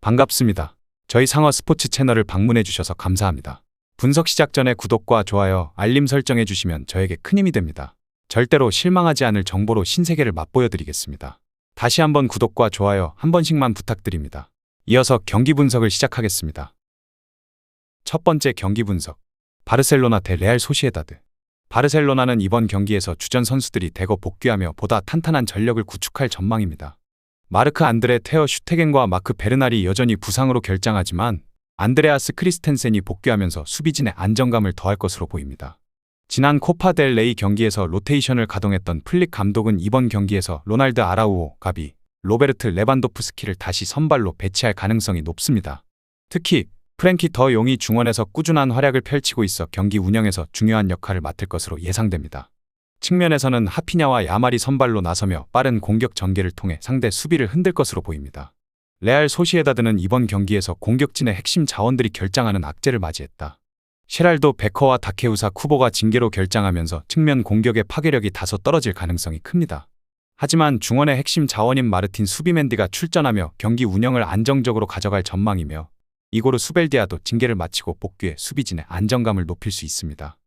반갑습니다. 저희 상어 스포츠 채널을 방문해 주셔서 감사합니다. 분석 시작 전에 구독과 좋아요, 알림 설정해 주시면 저에게 큰 힘이 됩니다. 절대로 실망하지 않을 정보로 신세계를 맛보여 드리겠습니다. 다시 한번 구독과 좋아요 한 번씩만 부탁드립니다. 이어서 경기 분석을 시작하겠습니다. 첫 번째 경기 분석. 바르셀로나 대 레알 소시에다드. 바르셀로나는 이번 경기에서 주전 선수들이 대거 복귀하며 보다 탄탄한 전력을 구축할 전망입니다. 마르크 안드레 테어 슈테겐과 마크 베르날이 여전히 부상으로 결장하지만 안드레아스 크리스텐센이 복귀하면서 수비진의 안정감을 더할 것으로 보입니다. 지난 코파 델 레이 경기에서 로테이션을 가동했던 플릭 감독은 이번 경기에서 로날드 아라우오, 가비, 로베르트 레반도프스키를 다시 선발로 배치할 가능성이 높습니다. 특히 프랭키 더 용이 중원에서 꾸준한 활약을 펼치고 있어 경기 운영에서 중요한 역할을 맡을 것으로 예상됩니다. 측면에서는 하피냐와 야말이 선발로 나서며 빠른 공격 전개를 통해 상대 수비를 흔들 것으로 보입니다. 레알 소시에다드는 이번 경기에서 공격진의 핵심 자원들이 결장하는 악재를 맞이했다. 셰랄도 베커와 다케우사 쿠보가 징계로 결장하면서 측면 공격의 파괴력이 다소 떨어질 가능성이 큽니다. 하지만 중원의 핵심 자원인 마르틴 수비맨디가 출전하며 경기 운영을 안정적으로 가져갈 전망이며 이고르 수벨디아도 징계를 마치고 복귀해 수비진의 안정감을 높일 수 있습니다.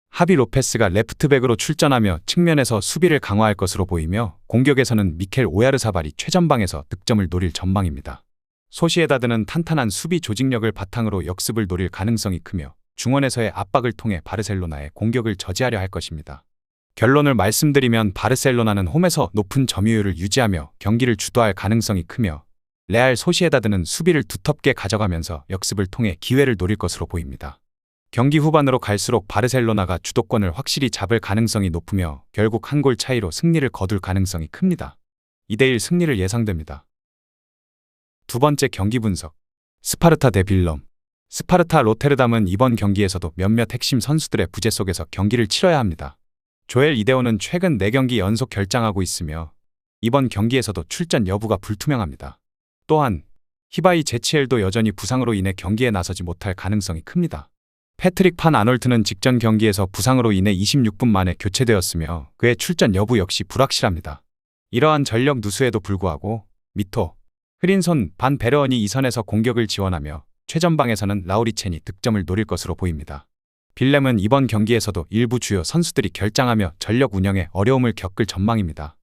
하비 로페스가 레프트백으로 출전하며 측면에서 수비를 강화할 것으로 보이며 공격에서는 미켈 오야르사발이 최전방에서 득점을 노릴 전망입니다. 소시에다드는 탄탄한 수비 조직력을 바탕으로 역습을 노릴 가능성이 크며 중원에서의 압박을 통해 바르셀로나의 공격을 저지하려 할 것입니다. 결론을 말씀드리면 바르셀로나는 홈에서 높은 점유율을 유지하며 경기를 주도할 가능성이 크며 레알 소시에다드는 수비를 두텁게 가져가면서 역습을 통해 기회를 노릴 것으로 보입니다. 경기 후반으로 갈수록 바르셀로나가 주도권을 확실히 잡을 가능성이 높으며 결국 한 골 차이로 승리를 거둘 가능성이 큽니다. 2대1 승리를 예상됩니다. 두 번째 경기 분석. 스파르타 대 빌럼. 스파르타 로테르담은 이번 경기에서도 몇몇 핵심 선수들의 부재 속에서 경기를 치러야 합니다. 조엘 이데오는 최근 4경기 연속 결장하고 있으며 이번 경기에서도 출전 여부가 불투명합니다. 또한 히바이 제치엘도 여전히 부상으로 인해 경기에 나서지 못할 가능성이 큽니다. 패트릭 판 아놀트는 직전 경기에서 부상으로 인해 26분 만에 교체되었으며 그의 출전 여부 역시 불확실합니다. 이러한 전력 누수에도 불구하고 미토, 흐린손, 반 베르언이 이 선에서 공격을 지원하며 최전방에서는 라우리첸이 득점을 노릴 것으로 보입니다. 빌렘은 이번 경기에서도 일부 주요 선수들이 결장하며 전력 운영에 어려움을 겪을 전망입니다.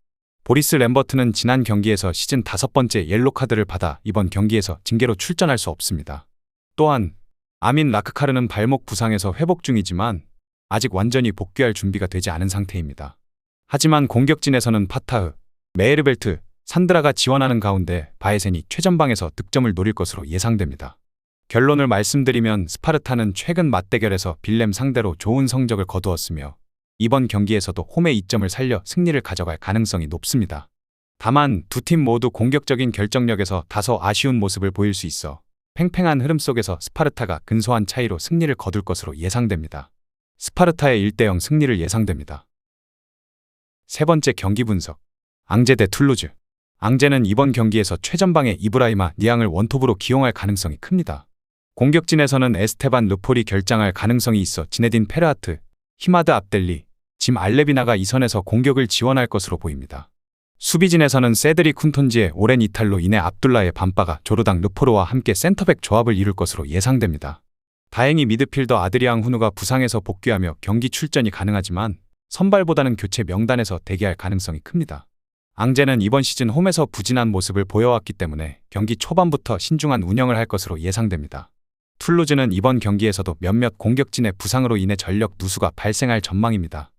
보리스 램버트는 지난 경기에서 시즌 5번째 옐로카드를 받아 이번 경기에서 징계로 출전할 수 없습니다. 또한 아민 라크카르는 발목 부상에서 회복 중이지만 아직 완전히 복귀할 준비가 되지 않은 상태입니다. 하지만 공격진에서는 파타흐, 메에르벨트, 산드라가 지원하는 가운데 바에센이 최전방에서 득점을 노릴 것으로 예상됩니다. 결론을 말씀드리면 스파르타는 최근 맞대결에서 빌렘 상대로 좋은 성적을 거두었으며 이번 경기에서도 홈의 이점을 살려 승리를 가져갈 가능성이 높습니다. 다만 두 팀 모두 공격적인 결정력에서 다소 아쉬운 모습을 보일 수 있어 팽팽한 흐름 속에서 스파르타가 근소한 차이로 승리를 거둘 것으로 예상됩니다. 스파르타의 1대0 승리를 예상됩니다. 세 번째 경기 분석. 앙제 대 툴루즈. 앙제는 이번 경기에서 최전방의 이브라이마 니앙을 원톱으로 기용할 가능성이 큽니다. 공격진에서는 에스테반 르폴이 결장할 가능성이 있어 지네딘 페르하트, 히마드 압델리, 짐 알레비나가 이 선에서 공격을 지원할 것으로 보입니다. 수비진에서는 세드리 쿤톤지의 오랜 이탈로 인해 압둘라의 밤바가 조르당 르포르와 함께 센터백 조합을 이룰 것으로 예상됩니다. 다행히 미드필더 아드리앙 후누가 부상에서 복귀하며 경기 출전이 가능하지만 선발보다는 교체 명단에서 대기할 가능성이 큽니다. 앙제는 이번 시즌 홈에서 부진한 모습을 보여왔기 때문에 경기 초반부터 신중한 운영을 할 것으로 예상됩니다. 툴루즈는 이번 경기에서도 몇몇 공격진의 부상으로 인해 전력 누수가 발생할 전망입니다.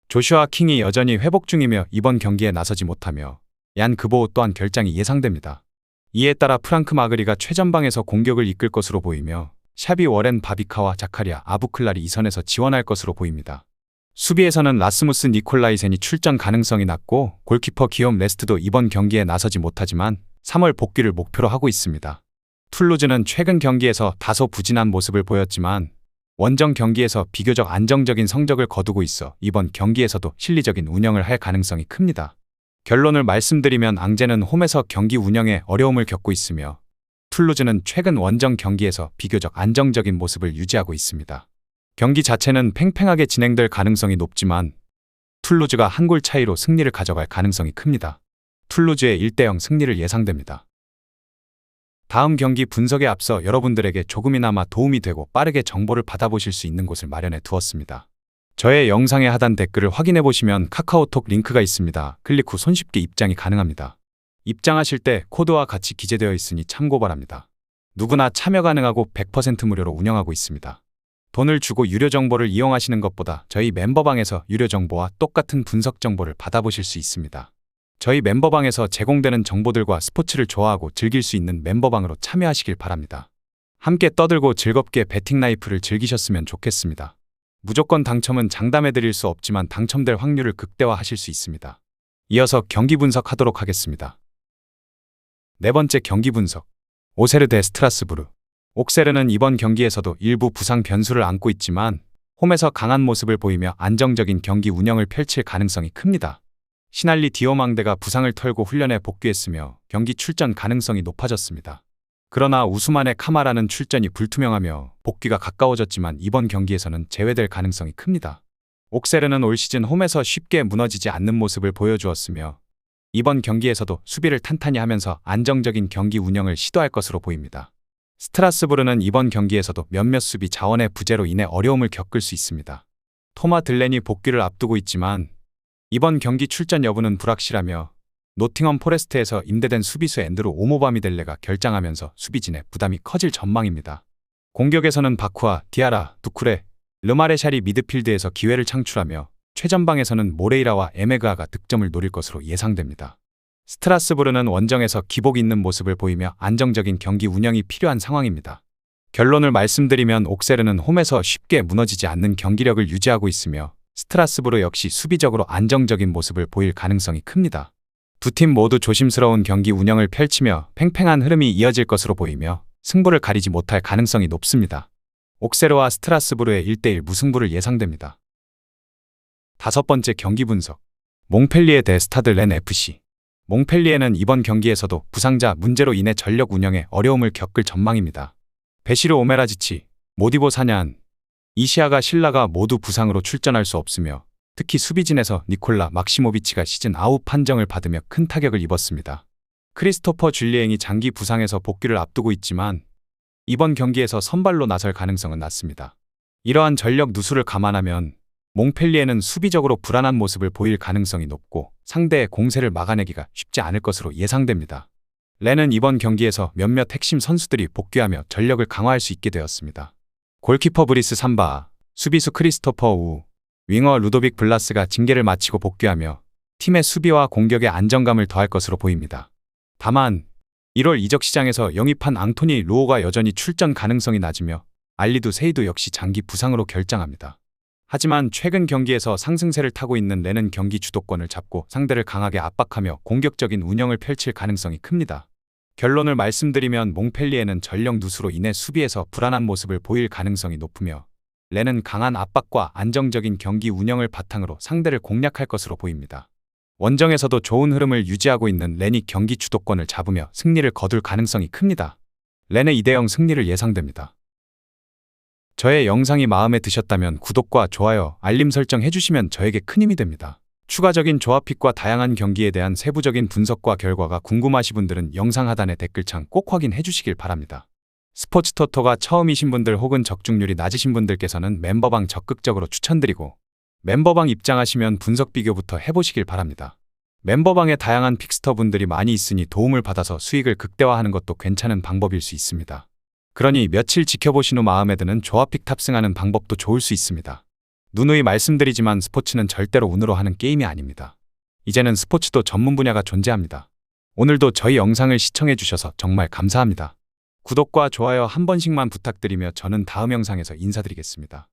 조슈아 킹이 여전히 회복 중이며 이번 경기에 나서지 못하며 얀 그보우 또한 결장이 예상됩니다. 이에 따라 프랑크 마그리가 최전방에서 공격을 이끌 것으로 보이며 샤비 워렌 바비카와 자카리아 아부클랄이 이 선에서 지원할 것으로 보입니다. 수비에서는 라스무스 니콜라이센이 출전 가능성이 낮고 골키퍼 기욤 레스트도 이번 경기에 나서지 못하지만 3월 복귀를 목표로 하고 있습니다. 툴루즈는 최근 경기에서 다소 부진한 모습을 보였지만 원정 경기에서 비교적 안정적인 성적을 거두고 있어 이번 경기에서도 실리적인 운영을 할 가능성이 큽니다. 결론을 말씀드리면 앙제는 홈에서 경기 운영에 어려움을 겪고 있으며 툴루즈는 최근 원정 경기에서 비교적 안정적인 모습을 유지하고 있습니다. 경기 자체는 팽팽하게 진행될 가능성이 높지만 툴루즈가 한 골 차이로 승리를 가져갈 가능성이 큽니다. 툴루즈의 1대0 승리를 예상됩니다. 다음 경기 분석에 앞서 여러분들에게 조금이나마 도움이 되고 빠르게 정보를 받아보실 수 있는 곳을 마련해 두었습니다. 저의 영상의 하단 댓글을 확인해 보시면 카카오톡 링크가 있습니다. 클릭 후 손쉽게 입장이 가능합니다. 입장하실 때 코드와 같이 기재되어 있으니 참고 바랍니다. 누구나 참여 가능하고 100% 무료로 운영하고 있습니다. 돈을 주고 유료 정보를 이용하시는 것보다 저희 멤버방에서 유료 정보와 똑같은 분석 정보를 받아보실 수 있습니다. 저희 멤버방에서 제공되는 정보들과 스포츠를 좋아하고 즐길 수 있는 멤버방으로 참여하시길 바랍니다. 함께 떠들고 즐겁게 배팅 라이프를 즐기셨으면 좋겠습니다. 무조건 당첨은 장담해드릴 수 없지만 당첨될 확률을 극대화하실 수 있습니다. 이어서 경기 분석하도록 하겠습니다. 네 번째 경기 분석. 오세르 대 스트라스부르. 옥세르는 이번 경기에서도 일부 부상 변수를 안고 있지만 홈에서 강한 모습을 보이며 안정적인 경기 운영을 펼칠 가능성이 큽니다. 시날리 디오망대가 부상을 털고 훈련에 복귀했으며 경기 출전 가능성이 높아졌습니다. 그러나 우스만의 카마라는 출전이 불투명하며 복귀가 가까워졌지만 이번 경기에서는 제외될 가능성이 큽니다. 옥세르는 올 시즌 홈에서 쉽게 무너지지 않는 모습을 보여주었으며 이번 경기에서도 수비를 탄탄히 하면서 안정적인 경기 운영을 시도할 것으로 보입니다. 스트라스부르는 이번 경기에서도 몇몇 수비 자원의 부재로 인해 어려움을 겪을 수 있습니다. 토마 들렌이 복귀를 앞두고 있지만 이번 경기 출전 여부는 불확실하며 노팅엄 포레스트에서 임대된 수비수 앤드루 오모바미델레가 결장하면서 수비진의 부담이 커질 전망입니다. 공격에서는 바쿠아, 디아라, 두쿠레, 르마레샬이 미드필드에서 기회를 창출하며 최전방에서는 모레이라와 에메그아가 득점을 노릴 것으로 예상됩니다. 스트라스부르는 원정에서 기복 있는 모습을 보이며 안정적인 경기 운영이 필요한 상황입니다. 결론을 말씀드리면 옥세르는 홈에서 쉽게 무너지지 않는 경기력을 유지하고 있으며 스트라스부르 역시 수비적으로 안정적인 모습을 보일 가능성이 큽니다. 두 팀 모두 조심스러운 경기 운영을 펼치며 팽팽한 흐름이 이어질 것으로 보이며 승부를 가리지 못할 가능성이 높습니다. 옥세르와 스트라스부르의 1대1 무승부를 예상됩니다. 다섯 번째 경기 분석. 몽펠리에 대 스타드 렌 FC. 몽펠리에는 이번 경기에서도 부상자 문제로 인해 전력 운영에 어려움을 겪을 전망입니다. 베시르 오메라지치, 모디보 사냔, 이시아가 실라가 모두 부상으로 출전할 수 없으며 특히 수비진에서 니콜라 막시모비치가 시즌 아웃 판정을 받으며 큰 타격을 입었습니다. 크리스토퍼 줄리앵이 장기 부상에서 복귀를 앞두고 있지만 이번 경기에서 선발로 나설 가능성은 낮습니다. 이러한 전력 누수를 감안하면 몽펠리에는 수비적으로 불안한 모습을 보일 가능성이 높고 상대의 공세를 막아내기가 쉽지 않을 것으로 예상됩니다. 렌은 이번 경기에서 몇몇 핵심 선수들이 복귀하며 전력을 강화할 수 있게 되었습니다. 골키퍼 브리스 삼바, 수비수 크리스토퍼 우, 윙어 루도빅 블라스가 징계를 마치고 복귀하며 팀의 수비와 공격에 안정감을 더할 것으로 보입니다. 다만 1월 이적 시장에서 영입한 앙토니 루오가 여전히 출전 가능성이 낮으며 알리두 세이도 역시 장기 부상으로 결장합니다. 하지만 최근 경기에서 상승세를 타고 있는 렌은 경기 주도권을 잡고 상대를 강하게 압박하며 공격적인 운영을 펼칠 가능성이 큽니다. 결론을 말씀드리면 몽펠리에는 전력 누수로 인해 수비에서 불안한 모습을 보일 가능성이 높으며 렌은 강한 압박과 안정적인 경기 운영을 바탕으로 상대를 공략할 것으로 보입니다. 원정에서도 좋은 흐름을 유지하고 있는 렌이 경기 주도권을 잡으며 승리를 거둘 가능성이 큽니다. 렌의 2대0 승리를 예상됩니다. 저의 영상이 마음에 드셨다면 구독과 좋아요, 알림 설정 해주시면 저에게 큰 힘이 됩니다. 추가적인 조합픽과 다양한 경기에 대한 세부적인 분석과 결과가 궁금하신 분들은 영상 하단의 댓글창 꼭 확인해 주시길 바랍니다. 스포츠 토토가 처음이신 분들 혹은 적중률이 낮으신 분들께서는 멤버방 적극적으로 추천드리고 멤버방 입장하시면 분석 비교부터 해보시길 바랍니다. 멤버방에 다양한 픽스터 분들이 많이 있으니 도움을 받아서 수익을 극대화하는 것도 괜찮은 방법일 수 있습니다. 그러니 며칠 지켜보신 후 마음에 드는 조합픽 탑승하는 방법도 좋을 수 있습니다. 누누이 말씀드리지만 스포츠는 절대로 운으로 하는 게임이 아닙니다. 이제는 스포츠도 전문 분야가 존재합니다. 오늘도 저희 영상을 시청해 주셔서 정말 감사합니다. 구독과 좋아요 한 번씩만 부탁드리며 저는 다음 영상에서 인사드리겠습니다.